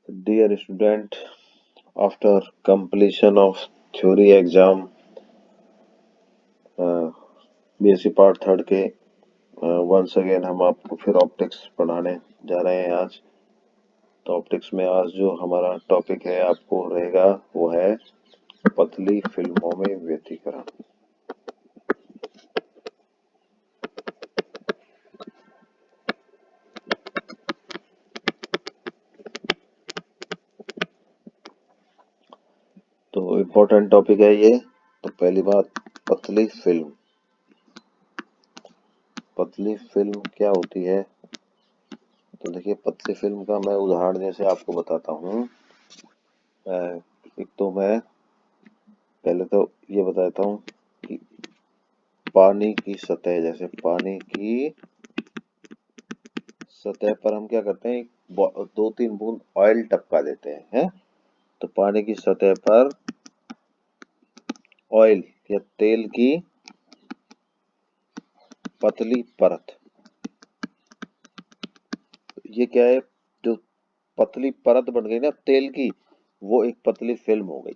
Dear student, after completion of theory exam, BSc part third के once again हम आपको फिर ऑप्टिक्स पढ़ाने जा रहे हैं आज। तो ऑप्टिक्स में आज जो हमारा टॉपिक है आपको रहेगा वो है पतली फिल्मों में व्यतिकरण। तो इम्पोर्टेंट टॉपिक है ये। तो पहली बात, पतली फिल्म। पतली फिल्म क्या होती है? तो देखिए, पतली फिल्म का मैं उदाहरण जैसे आपको बताता हूँ। एक तो मैं पहले तो ये बता देता हूँ कि पानी की सतह, जैसे पानी की सतह पर हम क्या करते हैं, 2-3 बूंद ऑयल टपका देते हैं, तो पानी की सतह पर ऑयल या तेल की पतली परत, ये क्या है, जो पतली परत बन गई ना तेल की, वो एक पतली फिल्म हो गई।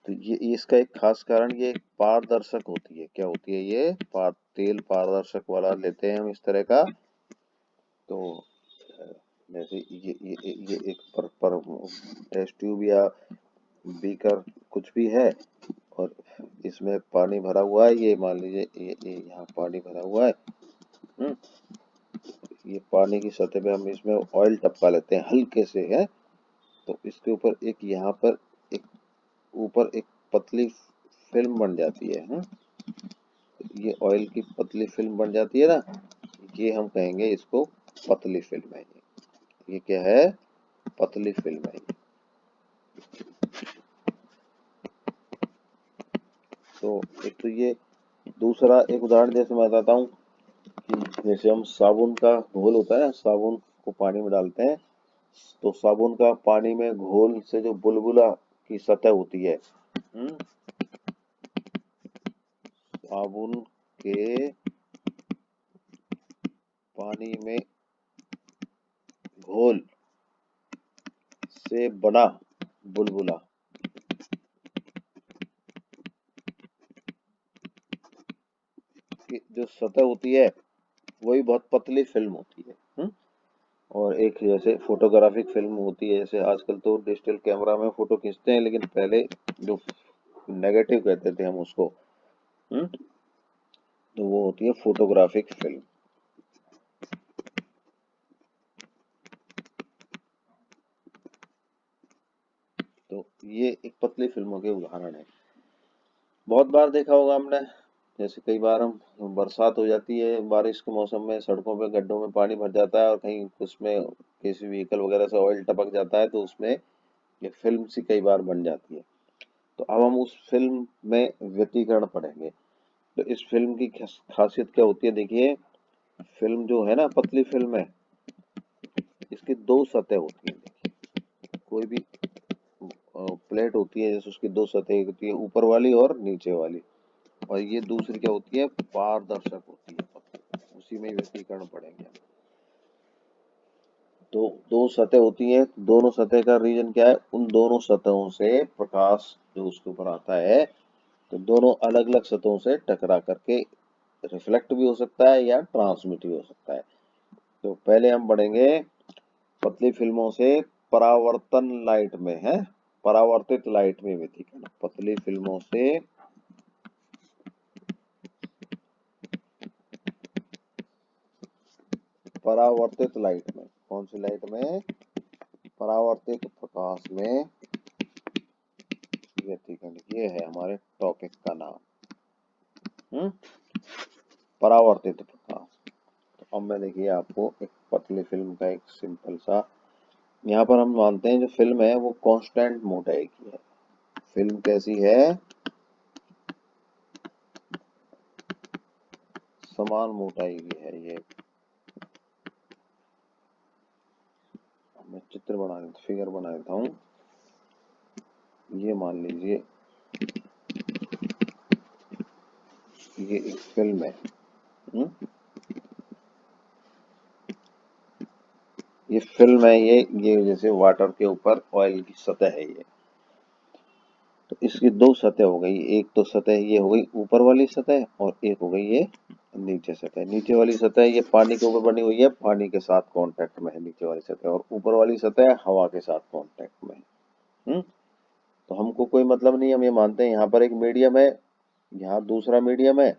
तो ये इसका एक खास कारण ये पारदर्शक होती है। क्या होती है ये? तेल पारदर्शक वाला लेते हैं हम इस तरह का। तो जैसे ये एक टेस्ट ट्यूब या बीकर कुछ भी है, और इसमें पानी भरा हुआ है। ये मान लीजिए ये यहाँ पानी भरा हुआ है। हम्म, ये पानी की सतह पे हम इसमें ऑयल टपका लेते हैं हल्के से, है। तो इसके ऊपर एक यहाँ पर एक ऊपर एक पतली फिल्म बन जाती है। ये ऑयल की पतली फिल्म बन जाती है ना, ये हम कहेंगे इसको पतली फिल्म है। ये क्या है? पतली फिल्म है। तो एक तो ये, दूसरा एक उदाहरण जैसे मैं बताता हूँ कि जैसे हम साबुन का घोल होता है ना, साबुन को पानी में डालते हैं, तो साबुन का पानी में घोल से जो बुलबुला की सतह होती है, साबुन के पानी में घोल से बना बुलबुला, की जो सतह होती है वही बहुत पतली फिल्म होती है। और एक जैसे फोटोग्राफिक फिल्म होती है, जैसे आजकल तो डिजिटल कैमरा में फोटो खींचते हैं, लेकिन पहले जो नेगेटिव कहते थे हम उसको, तो वो होती है फोटोग्राफिक फिल्म। तो ये एक पतली फिल्मों के उदाहरण है। बहुत बार देखा होगा हमने, जैसे कई बार हम बरसात हो जाती है, बारिश के मौसम में सड़कों पे गड्ढों में पानी भर जाता है, और कहीं उसमें किसी व्हीकल वगैरह से ऑयल टपक जाता है, तो उसमें ये फिल्म सी कई बार बन जाती है। तो अब हम उस फिल्म में व्यतिकरण पढ़ेंगे। तो इस फिल्म की खासियत क्या होती है? देखिए, फिल्म जो है ना, पतली फिल्म है, इसकी दो सतह होती है। देखिए, कोई भी प्लेट होती है, जैसे उसकी दो सतह होती है, ऊपर वाली और नीचे वाली, और ये दूसरी क्या होती है? पारदर्शक होती है। उसी में व्यतिकरण पढ़ेंगे हम। तो दो सतह होती है, दोनों सतह का रीजन क्या है? उन दोनों सतहों से प्रकाश जो उसके ऊपर आता है, तो दोनों अलग अलग सतहों से टकरा करके रिफ्लेक्ट भी हो सकता है या ट्रांसमिट भी हो सकता है। तो पहले हम पढ़ेंगे पतली फिल्मों से परावर्तन लाइट में, है, परावर्तित लाइट में व्यतिकरण। पतली फिल्मों से परावर्तित लाइट में, कौन सी लाइट में? परावर्तित प्रकाश में व्यतिकरण। ये है हमारे टॉपिक का नाम, परावर्तित प्रकाश। तो अब मैं देखिए आपको एक पतली फिल्म का एक सिंपल सा, यहाँ पर हम मानते हैं जो फिल्म है वो कांस्टेंट मोटाई की है। फिल्म कैसी है? समान मोटाई की है। ये मैं चित्र बना देता, फिगर बना देता हूँ। ये मान लीजिए ये एक फिल्म है। ये फिल्म है, ये जैसे वाटर के ऊपर ऑयल की सतह है ये। तो इसकी दो सतह हो गई, एक तो सतह ये हो गई ऊपर वाली सतह और एक हो गई ये नीचे सतह। नीचे वाली सतह ये पानी के ऊपर बनी हुई है, पानी के साथ कांटेक्ट में है नीचे वाली सतह, और ऊपर वाली सतह हवा के साथ कांटेक्ट में है। तो हमको कोई मतलब नहीं, हम ये मानते हैं यहाँ पर एक मीडियम है, यहाँ दूसरा मीडियम है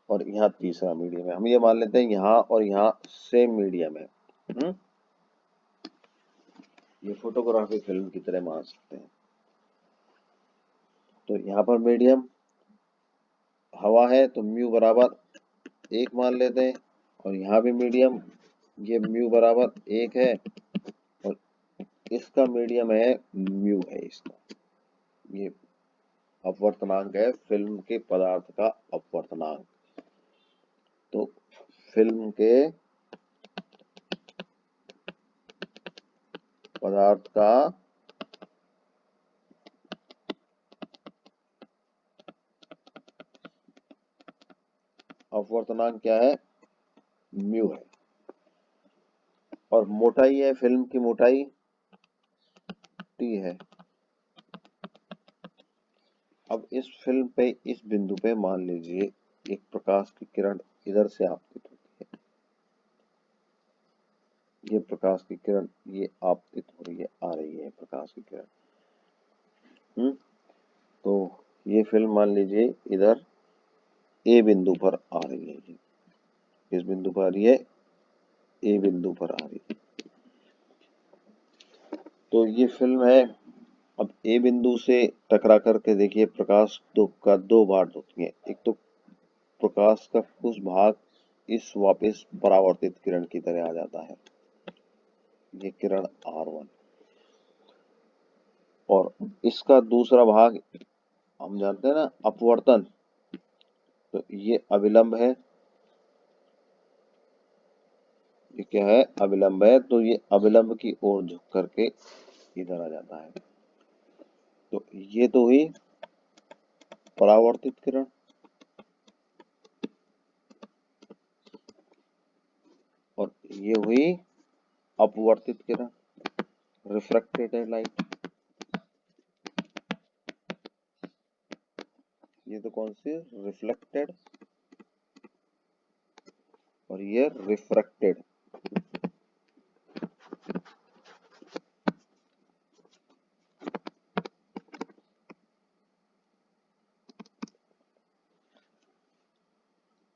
और यहाँ तीसरा मीडियम है। हम ये मान लेते हैं यहाँ और यहाँ सेम मीडियम है। ये फोटोग्राफी फिल्म की तरह मान सकते हैं। तो यहाँ पर मीडियम हवा है तो म्यू बराबर 1 मान लेते हैं, और यहाँ भी मीडियम ये म्यू बराबर 1 है, और इसका मीडियम है म्यू है इसका। ये अपवर्तनांक है फिल्म के पदार्थ का अपवर्तनांक। तो फिल्म के पदार्थ का अपवर्तनांक क्या है? म्यू है। और मोटाई है, फिल्म की मोटाई टी है। अब इस फिल्म पे इस बिंदु पे मान लीजिए एक प्रकाश की किरण इधर से आपतित होती है, ये प्रकाश की किरण ये आपतित हो रही है, आ रही है प्रकाश की किरण। तो ये फिल्म मान लीजिए इधर ए बिंदु पर आ रही है, ये किस बिंदु पर आ रही है? ए बिंदु पर आ रही है। तो ये फिल्म है। अब ए बिंदु से टकरा करके देखिए प्रकाश दो भाग होती है। एक तो प्रकाश का कुछ भाग इस वापस परावर्तित किरण की तरह आ जाता है, ये किरण R1, और इसका दूसरा भाग हम जानते हैं ना अपवर्तन, तो ये अविलंब है। ये क्या है? अविलंब है। तो ये अविलंब की ओर झुक करके इधर आ जाता है। तो ये तो हुई परावर्तित किरण, और ये हुई अपवर्तित किरण, रिफ्रैक्टेड लाइट। ये तो कौन सी? रिफ्लेक्टेड, और ये रिफ्रैक्टेड।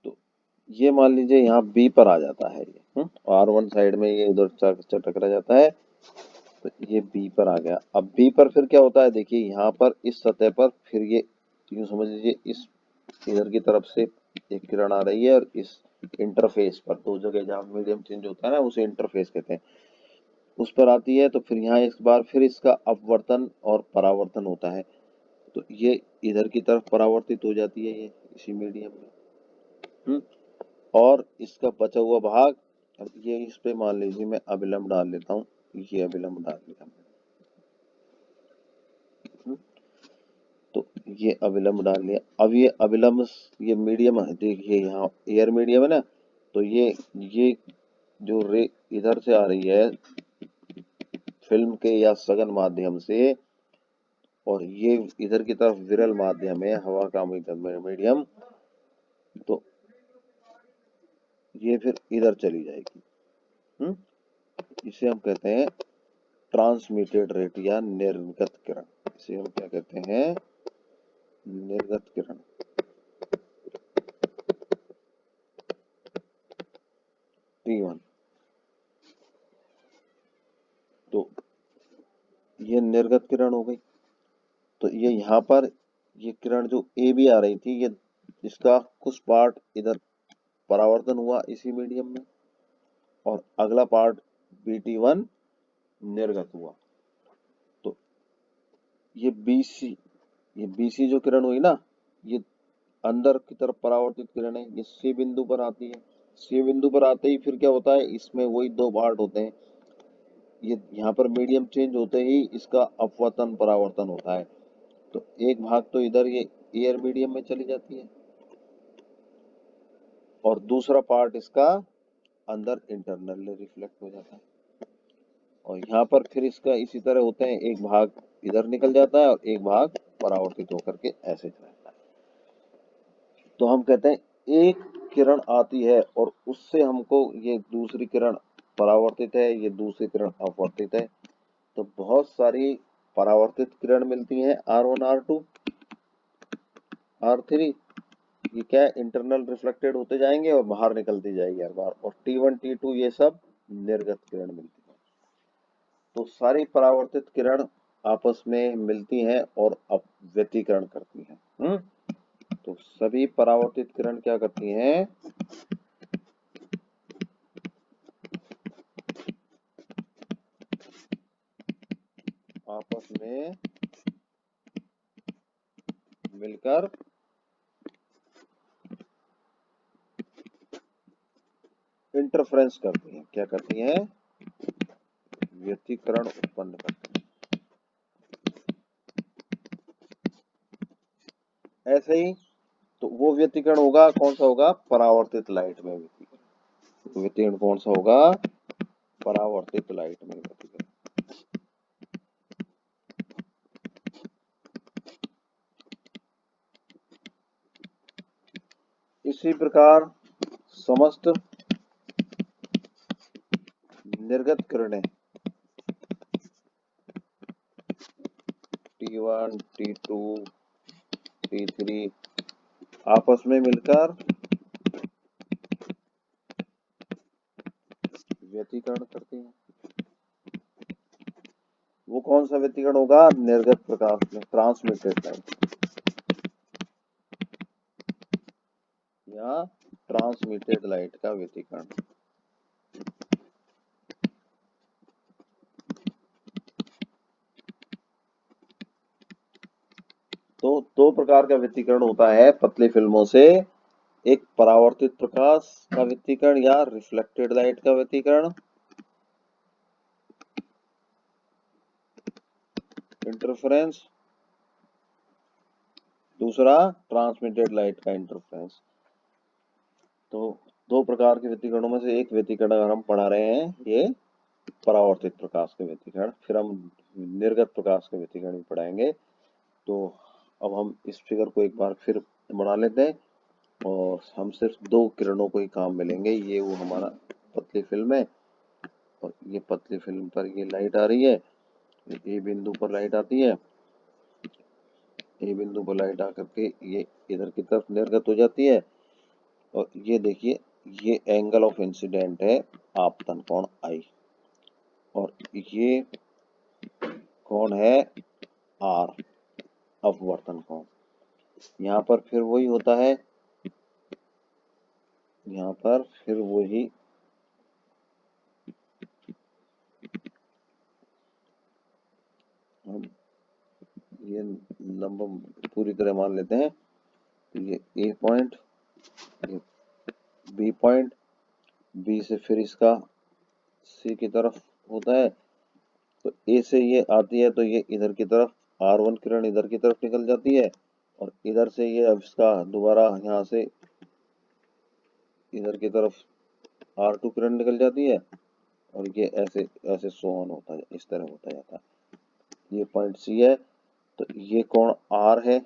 तो ये मान लीजिए यहाँ बी पर आ जाता है, ये R1 साइड में ये उधर टकरा जाता है, तो ये बी पर आ गया। अब बी पर फिर क्या होता है? देखिए यहाँ पर इस सतह पर फिर ये यूं समझ लीजिए इस इधर की तरफ से एक किरण आ रही है, और इस इंटरफेस पर दो जगह जहाँ मीडियम चेंज होता है ना, उसे इंटरफेस कहते हैं, उस पर आती है। तो फिर यहाँ इस बार फिर इसका अपवर्तन और परावर्तन होता है, तो ये इधर की तरफ परावर्तित हो जाती है, ये इसी मीडियम में। और इसका बचा हुआ भाग, अब ये इस पे मान लीजिए मैं अविलंब डाल लेता हूँ, ये अविलंब डाल लिया। तो ये अविलंब डाल लिया। अब ये अविलंब, ये मीडियम है, देखिए यहाँ एयर मीडियम है ना, तो ये जो रे इधर से आ रही है फिल्म के या सघन माध्यम से, और ये इधर की तरफ विरल माध्यम है, हवा का मीडियम, तो ये फिर इधर चली जाएगी। इसे हम कहते हैं ट्रांसमिटेड रेट या निर्गत किरण। इसे हम क्या कहते हैं? निर्गत किरण। T1। तो ये निर्गत किरण हो गई। तो ये यहाँ पर ये किरण जो ए बी आ रही थी, ये इसका कुछ पार्ट इधर परावर्तन हुआ इसी मीडियम में, और अगला पार्ट BT1 निर्गत हुआ। तो ये BC जो किरण हुई ना, ये अंदर की तरफ परावर्तित किरण है, ये C बिंदु पर आती है। C बिंदु पर आते ही फिर क्या होता है? इसमें वही दो पार्ट होते हैं, ये यहाँ पर मीडियम चेंज होते ही इसका अपवर्तन परावर्तन होता है। तो एक भाग तो इधर ये एयर मीडियम में चली जाती है, और दूसरा पार्ट इसका अंदर इंटरनल रिफ्लेक्ट हो जाता है। और यहाँ पर फिर इसका इसी तरह होते हैं, एक भाग इधर निकल जाता है और एक भाग परावर्तित होकर के ऐसे रहता है। तो हम कहते हैं एक किरण आती है और उससे हमको ये दूसरी किरण परावर्तित है, ये दूसरी किरण अपवर्तित है, तो बहुत सारी परावर्तित किरण मिलती हैं R1 R2 R3। ये क्या है, इंटरनल रिफ्लेक्टेड होते जाएंगे और बाहर निकलती जाएगी हर बार, और T1 T2 ये सब निर्गत किरण मिलती है। तो सारी परावर्तित किरण आपस में मिलती हैं और व्यतिकरण करती हैं। तो सभी परावर्तित किरण क्या करती हैं, आपस में मिलकर इंटरफ्रेंस करती हैं। क्या करती हैं, व्यतिकरण उत्पन्न करती हैं। ऐसे ही तो वो व्यतिकरण होगा, कौन सा होगा, परावर्तित लाइट में व्यतिकरण। व्यतिकरण कौन सा होगा, परावर्तित लाइट में व्यतिकरण। इसी प्रकार समस्त निर्गत किरणें T1 T2 T3 आपस में मिलकर व्यतिकरण करती हैं। वो कौन सा व्यतिकरण होगा, निर्गत प्रकाश में, ट्रांसमिटेड लाइट या ट्रांसमिटेड लाइट का व्यतिकरण। तो दो प्रकार का व्यतिकरण होता है पतली फिल्मों से, एक परावर्तित प्रकाश का व्यतिकरण या रिफ्लेक्टेड लाइट का व्यतिकरण, इंटरफेरेंस, दूसरा ट्रांसमिटेड लाइट का इंटरफेरेंस। तो दो प्रकार के व्यतिकरणों में से एक व्यतिकरण अगर हम पढ़ा रहे हैं, ये परावर्तित प्रकाश के व्यतिकरण, फिर हम निर्गत प्रकाश के व्यतिकरण भी पढ़ाएंगे। तो अब हम इस फिगर को एक बार फिर बना लेते हैं और हम सिर्फ दो किरणों को ही काम मिलेंगे। ये वो हमारा पतली फिल्म है और ये पतली फिल्म पर ये लाइट आ रही है, ए बिंदु पर लाइट आती है, ए बिंदु पर लाइट आकर के ये इधर की तरफ निर्गत हो जाती है। और ये देखिए, ये एंगल ऑफ इंसिडेंट है आपतन कोण आई, और ये कोण है आर, अपवर्तन कोण। यहाँ पर फिर वही होता है, यहाँ पर फिर वही हम ये लंबा पूरी तरह मान लेते हैं। तो ये ए पॉइंट, ये बी पॉइंट, बी से फिर इसका सी की तरफ होता है। तो ए से ये आती है तो ये इधर की तरफ R1 किरण इधर की तरफ निकल जाती है, और इधर से ये अब इसका दोबारा यहाँ से इधर की तरफ R2 किरण निकल जाती है, और ये ऐसे ऐसे सो ऑन होता है, इस तरह होता जाता है। ये पॉइंट सी है, तो ये कोण आर है,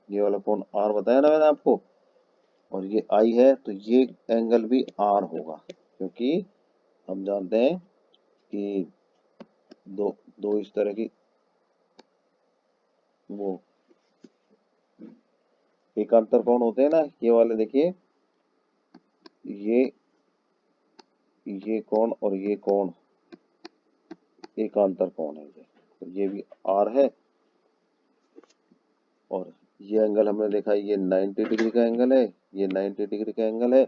ये वाला कोण आर बताया ना मैंने आपको, और ये आई है, तो ये एंगल भी आर होगा, क्योंकि हम जानते हैं कि दो दो इस तरह की वो एकांतर कोण होते हैं ना, ये वाले देखिए, ये कोण और ये कोण एकांतर कोण है, तो ये भी आर है। और ये एंगल हमने देखा, ये 90 डिग्री का एंगल है, ये 90 डिग्री का एंगल है।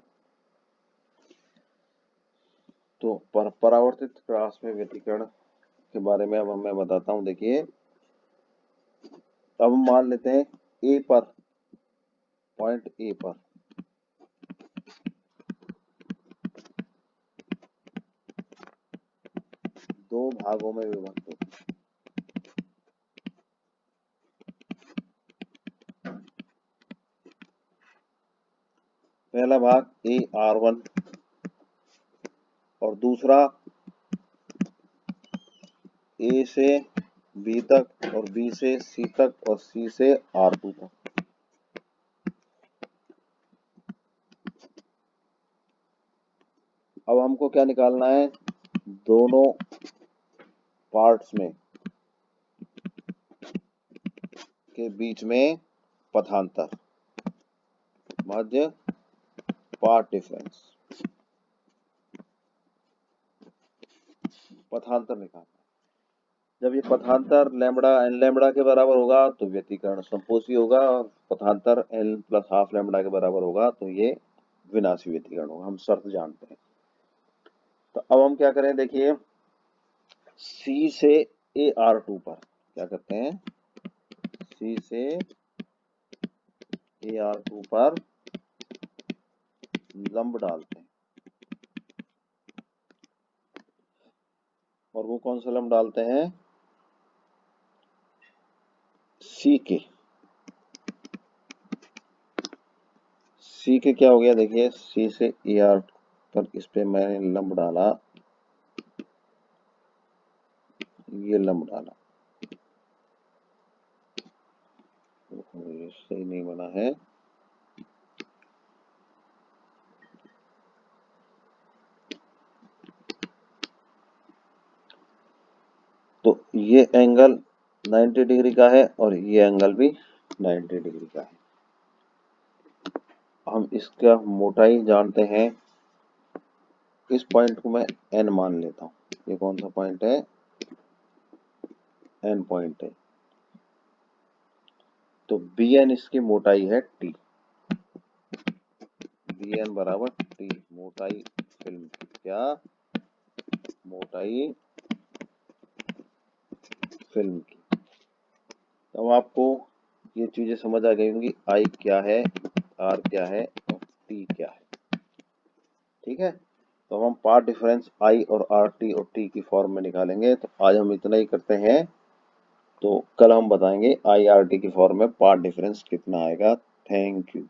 तो परावर्तित प्रकाश में व्यतिकरण के बारे में अब मैं बताता हूँ। देखिए, अब हम मान लेते हैं ए पर, पॉइंट ए पर दो भागों में विभक्त होती है। पहला भाग AR1 और दूसरा ए से बी तक और बी से सी तक और सी से R2 तक। अब हमको क्या निकालना है, दोनों पार्ट्स में के बीच में पथांतर, माध्य पाथ डिफरेंस, पथांतर निकालना। जब ये पथांतर लैम्बडा एन लैम्बडा के बराबर होगा तो व्यतिकरण संपोषी होगा, और पथांतर एन प्लस हाफ लैम्बडा के बराबर होगा तो ये विनाशी व्यतिकरण होगा। हम शर्त जानते हैं। तो अब हम क्या करें, देखिए C से AR2 पर क्या करते हैं, C से AR2 पर लंब डालते हैं। और वो कौन सा लंब डालते हैं, C के क्या हो गया, देखिए C से AR पर इस पे मैंने लंब डाला, ये लंब डाला, ये सही नहीं बना है। तो ये एंगल 90 डिग्री का है और ये एंगल भी 90 डिग्री का है। हम इसका मोटाई जानते हैं, इस पॉइंट को मैं N मान लेता हूँ। ये कौन सा पॉइंट है, N पॉइंट है। तो BN इसकी मोटाई है T, BN बराबर T, मोटाई फिल्म की, क्या मोटाई फिल्म की। तो आपको ये चीजें समझ आ गई होंगी, I क्या है, R क्या है और T क्या है। ठीक है, तो हम पार्ट डिफरेंस I और RT और T की फॉर्म में निकालेंगे। तो आज हम इतना ही करते हैं, तो कल हम बताएंगे IRT की फॉर्म में पार्ट डिफरेंस कितना आएगा। Thank you.